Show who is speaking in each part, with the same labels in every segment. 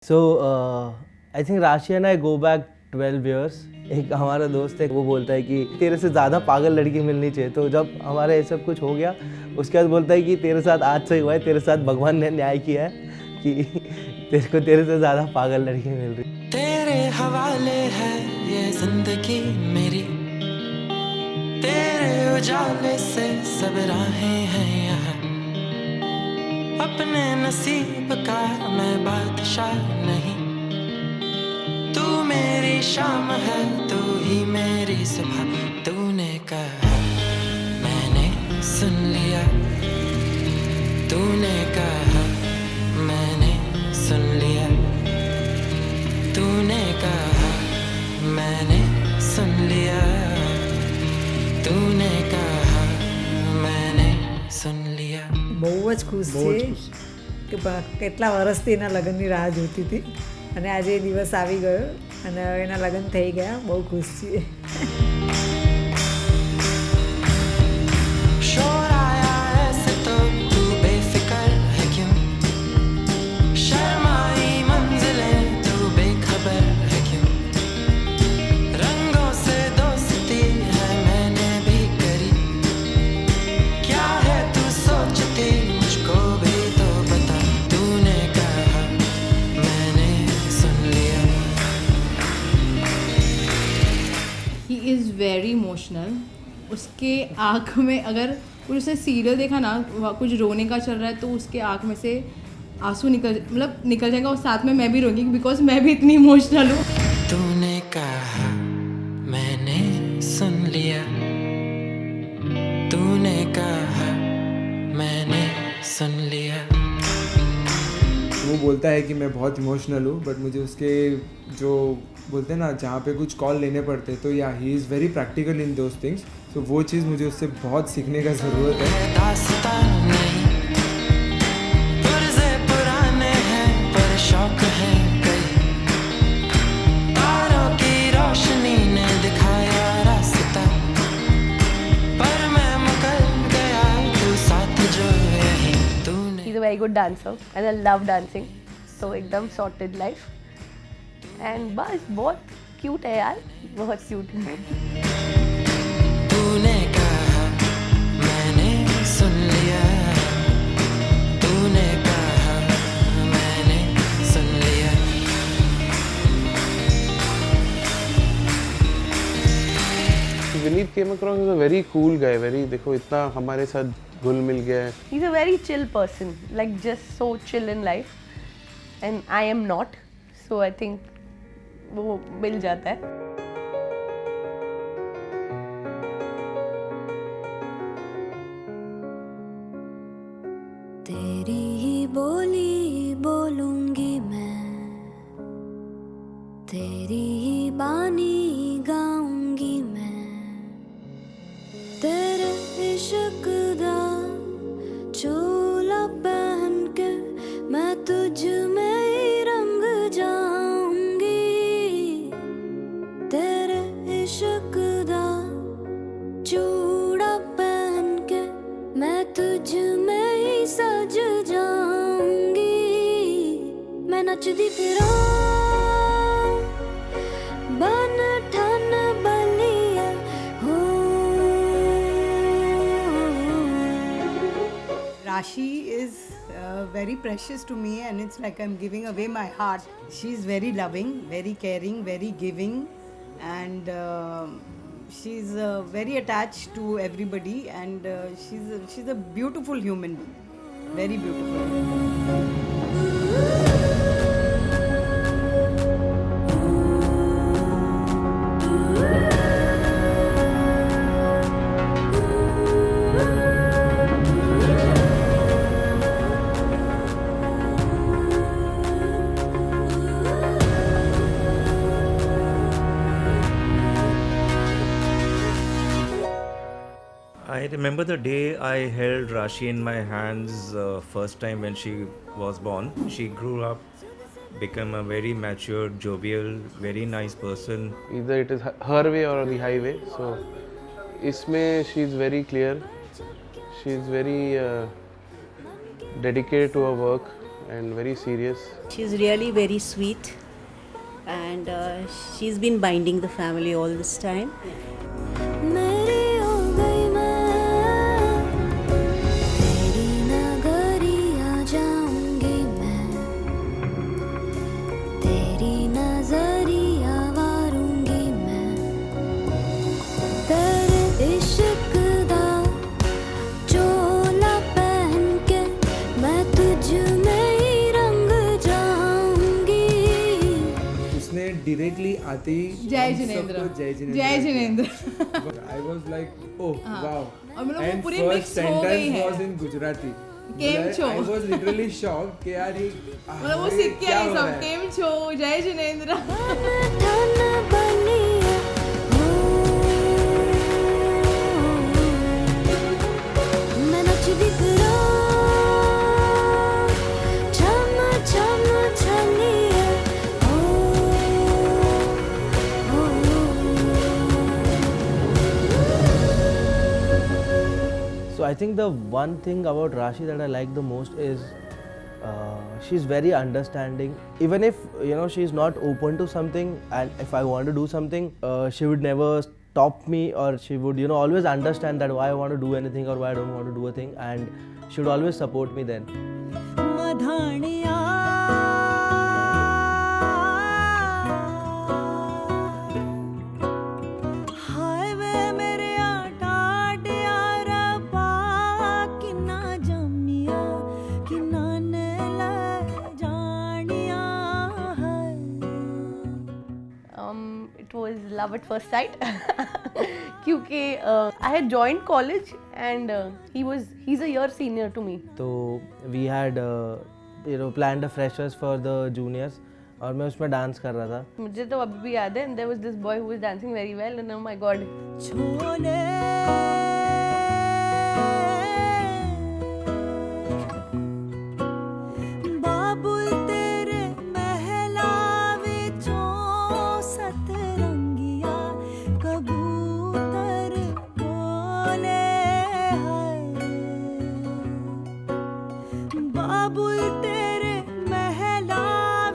Speaker 1: So I think राशि and I go back 12 years. एक हमारा दोस्त है, वो बोलता है कि तेरे से ज़्यादा पागल लड़की मिलनी चाहिए. तो जब हमारा ये सब कुछ हो गया, उसके बाद बोलता है कि तेरे साथ आज से हुआ है, तेरे साथ भगवान ने न्याय किया है कि तेरे को तेरे से ज़्यादा पागल लड़की मिल रही.
Speaker 2: तेरे हवाले है ये जिंदगी मेरी, तेरे उजाले से सब राहें हैं यहाँ. अपने नसीब का मैं बादशाह नहीं, तू मेरी शाम है, तू ही मेरी सुबह. तूने कहा मैंने सुन लिया, तूने कहा मैंने सुन लिया, तूने कहा मैंने सुन लिया, तूने कहा मैंने सुन लिया.
Speaker 3: બહુ જ ખુશ છે કે કેટલા વર્ષથી એના લગ્નની રાહ જોતી હતી અને આજે એ દિવસ આવી ગયો અને એના લગ્ન થઈ ગયા. બહુ ખુશ છીએ.
Speaker 2: शोर आया ऐसे तो तू बेफिक्र है क्यों, शर्माई मंजिलें तू बेखबर है क्यों, रंगों से दोस्ती है मैंने भी करी, क्या है तू सोचती मुझको भी तो बता. तूने कहा मैंने सुन लिया.
Speaker 4: He is very emotional. उसके आँख में अगर कुछ उसने सीरियल देखा ना, कुछ रोने का चल रहा है तो उसके आँख में से आंसू निकल जाएगा और साथ में मैं भी रोऊंगी बिकॉज मैं भी इतनी इमोशनल हूँ.
Speaker 2: तूने कहा मैंने सुन लिया, तूने कहा मैंने सुन लिया.
Speaker 5: वो बोलता है कि मैं बहुत इमोशनल हूँ, बट मुझे उसके जो बोलते हैं ना जहाँ पे कुछ कॉल लेने पड़ते हैं तो या he is very practical in those things. तो वो चीज़ मुझे उससे बहुत सीखने का ज़रूरत है.
Speaker 2: दास्तां नहीं, पुरज़े पुराने हैं पर शौक है कई, तारों की रोशनी ने दिखाया रास्ता, पर मैं मुकर गया तू साथ जो यही. तूने
Speaker 6: He's a very good dancer and I love dancing. So एकदम sorted life. And बस बहुत क्यूट है यार, बहुत क्यूट है.
Speaker 2: तूने कहा मैंने सुन लिया, तूने कहा मैंने सुन लिया.
Speaker 7: Vineet came across as a very cool guy, very देखो इतना हमारे साथ घुल मिल गया है.
Speaker 6: He's a very chill person, like just so chill in life. And I am not. So I think वो मिल जाता है.
Speaker 8: तेरी ही बोली बोलूंगी मैं, तेरी ही बानी गाऊंगी मैं, तेरे इश्क दा चोला पहन के मैं तुझ में ही रंग जाऊंगी, तेरे इश्क दा चूड़ा पहन के मैं तुझ में ही सज जाऊंगी. मैं नचदी फिरां बन ठन बलिया हो.
Speaker 3: Rashi is very precious to me and it's like I'm giving away my heart. She's very loving, very caring, very giving, and she's very attached to everybody, and she's a beautiful human being, very beautiful.
Speaker 9: I remember the day I held Rashi in my hands first time when she was born. She grew up, became a very mature, jovial, very nice person.
Speaker 7: Either it is her way or the highway. So इसमें she is very clear. She is very dedicated to her work and very serious.
Speaker 10: She's really very sweet, and she's been binding the family all this time.
Speaker 8: मेरी हो गई मैं तेरी नगरिया जाऊंगी मैं तेरी नजरिया वारूंगी मैं तेरे इश्क दा चोला पहन के मैं तुझ में ही रंग जाऊंगी.
Speaker 5: उसने डायरेक्टली आते ही
Speaker 4: जय
Speaker 5: हम
Speaker 4: जिनेंद्र.
Speaker 5: सबको जय जिनेंद्र
Speaker 4: जय Jinendra.
Speaker 5: I was like oh wow.
Speaker 4: और मतलब वो
Speaker 5: एंड
Speaker 4: पूरी
Speaker 5: फर्स्ट
Speaker 4: mix हो गई
Speaker 5: सेंटेंस
Speaker 4: है.
Speaker 5: Was in Gujarati.
Speaker 4: केम छो.
Speaker 5: आई वाज लिटरली शॉक्ड कि यार ये
Speaker 4: मतलब वो सीख के आई सब केम छो जय जिनेंद्र.
Speaker 8: धन बनिया मैं नचदी फिरा छम छम छलिया
Speaker 1: So I think the one thing about Rashi that I like the most is she's very understanding. Even if she's not open to something, and if I want to do something, she would never stop me, or she would always understand that why I want to do anything or why I don't want to do a thing, and she would always support me then.
Speaker 8: मधानिया हाय वे मेरे आटाडिया रबा किन्ना जमिया किन्ना ने ले जानिया है.
Speaker 6: It was love at first sight क्योंकि I had joined college and he's a year senior to me.
Speaker 1: So we had planned a freshers for the juniors, और मैं उसमें डांस कर रहा था.
Speaker 6: मुझे तो अभी भी याद है, and there was this boy who was dancing very well and oh my god.
Speaker 8: Chole बाबुल तेरे महला विचों सतरंगिया कबूतर बोले हाय बाबुल तेरे महला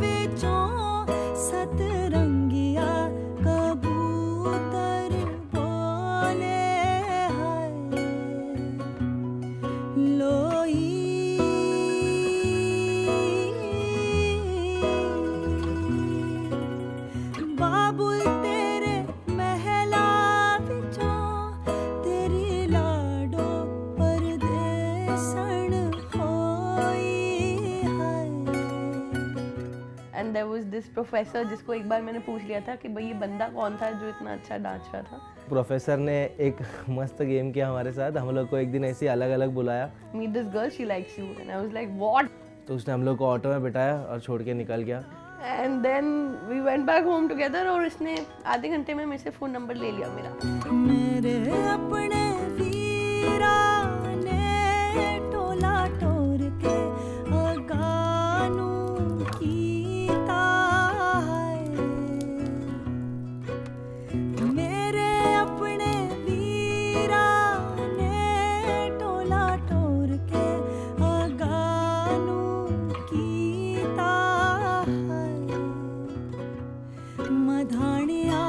Speaker 8: विचों सतरंगिया कबूतर बोले हाय लोई बाबुल तेरे महला विचों तेरी लाडो परदेसण होई हाय.
Speaker 6: And there was this professor जिसको एक बार मैंने पूछ लिया था कि भाई ये बंदा कौन था जो इतना अच्छा नाच रहा था.
Speaker 1: प्रोफेसर ने एक मस्त गेम किया हमारे साथ. हम लोग को एक दिन ऐसे ही अलग अलग बुलाया,
Speaker 6: Meet this girl, she likes you, and I was like what?
Speaker 1: तो उसने हम लोग को ऑटो में बिठाया और छोड़ के निकल गया.
Speaker 6: And then we went back home together और इसने आधे घंटे में मेरे से फ़ोन नंबर ले लिया मेरा.
Speaker 8: मेरे अपने वीरा ने टोला टोर के अगानू कीता है. मेरे अपने वीरा ने टोला टोर के अगानू कीता है. मधानिया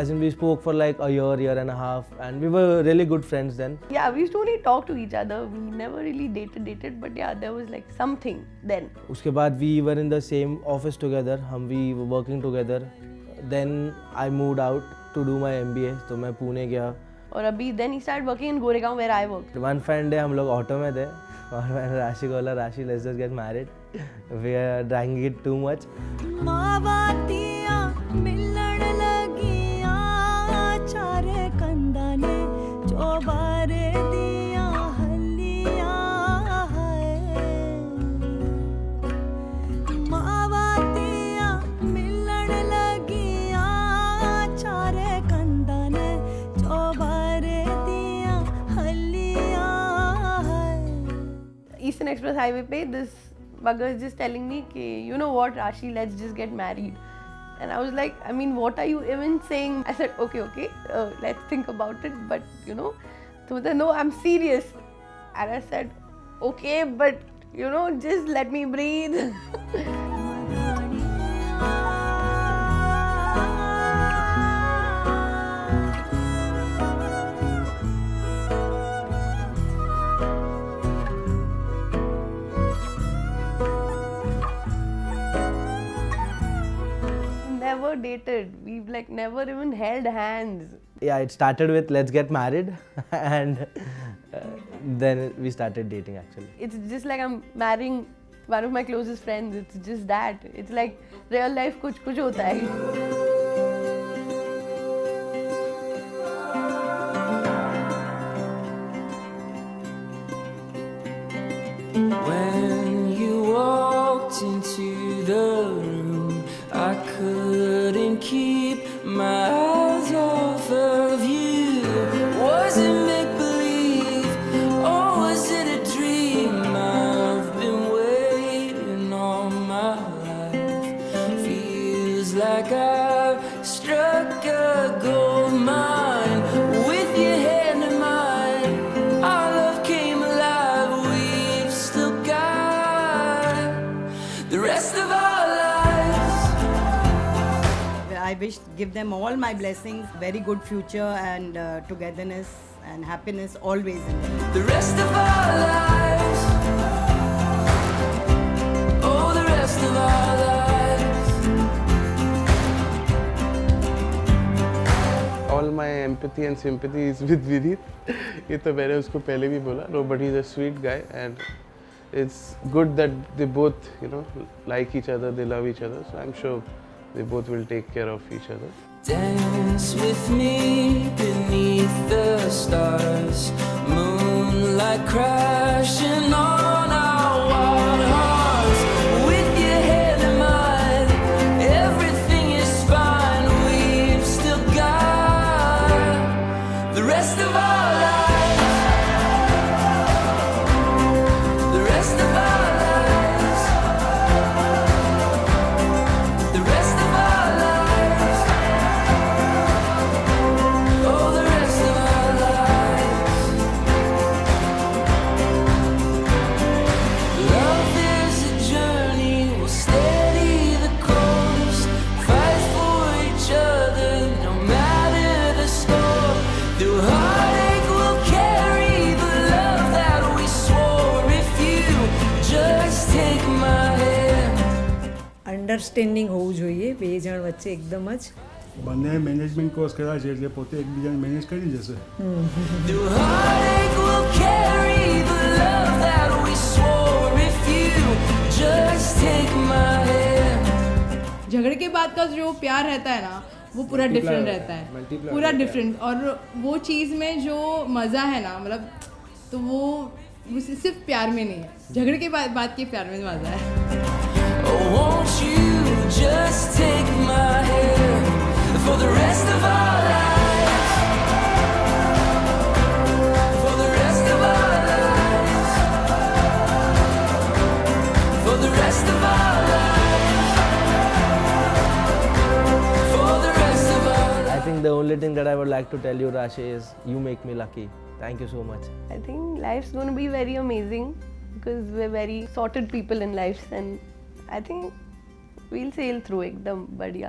Speaker 1: As in, we spoke for like a year and a half, and we were really good friends then.
Speaker 6: Yeah, we used to only talk to each other. We never really dated, but yeah, there was like something then.
Speaker 1: उसके बाद we were in the same office together. we were working together. Then I moved out to do my MBA, तो मैं पुणे गया.
Speaker 6: और अभी then he started working in Goregaon where I worked.
Speaker 1: One fine day हम लोग auto में थे और मैंने राशि को बोला, राशि let's just get married. We are dragging it too much.
Speaker 8: मावातिया मिलण लगिया चारे कंदा ने चौबारे दिया हलिया है. मावातिया मिलण लगिया चारे कंदा ने चौबारे दिया हलिया
Speaker 6: Eastern Express Highway पे this bugger is just telling me कि you know what Rashi, let's just get married. And I was like, I mean, what are you even saying? I said, okay, let's think about it. But you know, so no, I'm serious. And I said, okay, but you know, just let me breathe. Never dated. We've like never even held hands.
Speaker 1: Yeah, it started with let's get married, and then we started dating actually.
Speaker 6: It's just like I'm marrying one of my closest friends. It's just that. It's like real life कुछ कुछ होता है.
Speaker 2: When you walked into the room, I couldn't keep my eyes off of you. Was it make-believe or was it a dream? I've been waiting all my life. Feels like I've struck a gold mine. With your hand in mine, our love came alive. We've still got the rest of our lives.
Speaker 3: I wish, give them all my blessings, very good future and togetherness and happiness always in them.
Speaker 2: The rest of our lives. Oh, the rest of our lives.
Speaker 7: All my empathy and sympathy is with Vidit. ये तो मैंने उसको पहले भी बोला. No, but he's a sweet guy and it's good that they both, you know, like each other, they love each other. So I'm sure they both will take care of each other.
Speaker 2: Dance with me beneath the stars. Moonlight crashing on our wild hearts. With your head in mine, everything is fine. We've still got the rest of our lives. The rest of our lives. The rest of our lives. Oh, the rest of our lives. Love is a journey. We'll steady the course. Fight for each other, no matter the score. Through heartache, we'll carry the love that we swore. If you just take my hand.
Speaker 11: Understanding હોવું જોઈએ બે જણ વચ્ચે એકદમ જ.
Speaker 12: બંને management course કર્યા છે એટલે પોતે એકબીજાને મેનેજ કરી જશે.
Speaker 2: Through heartache, we'll carry the love that we swore. If you just take my hand.
Speaker 4: झगड़े के बाद का जो प्यार रहता है ना वो पूरा डिफरेंट रहता है, पूरा डिफरेंट. और वो चीज़ में जो मज़ा है ना, मतलब तो वो सिर्फ प्यार में नहीं है, झगड़े के बाद के प्यार में मज़ा है.
Speaker 2: Oh, won't you just take my hand for the rest of our lives? For the rest of our lives. For the rest of our lives. For the rest of our lives.
Speaker 1: I think the only thing that I would like to tell you, Rashi, is you make me lucky. Thank you so much.
Speaker 6: I think life's going to be very amazing because we're very sorted people in life, and I think we'll sail through ekdam badhiya.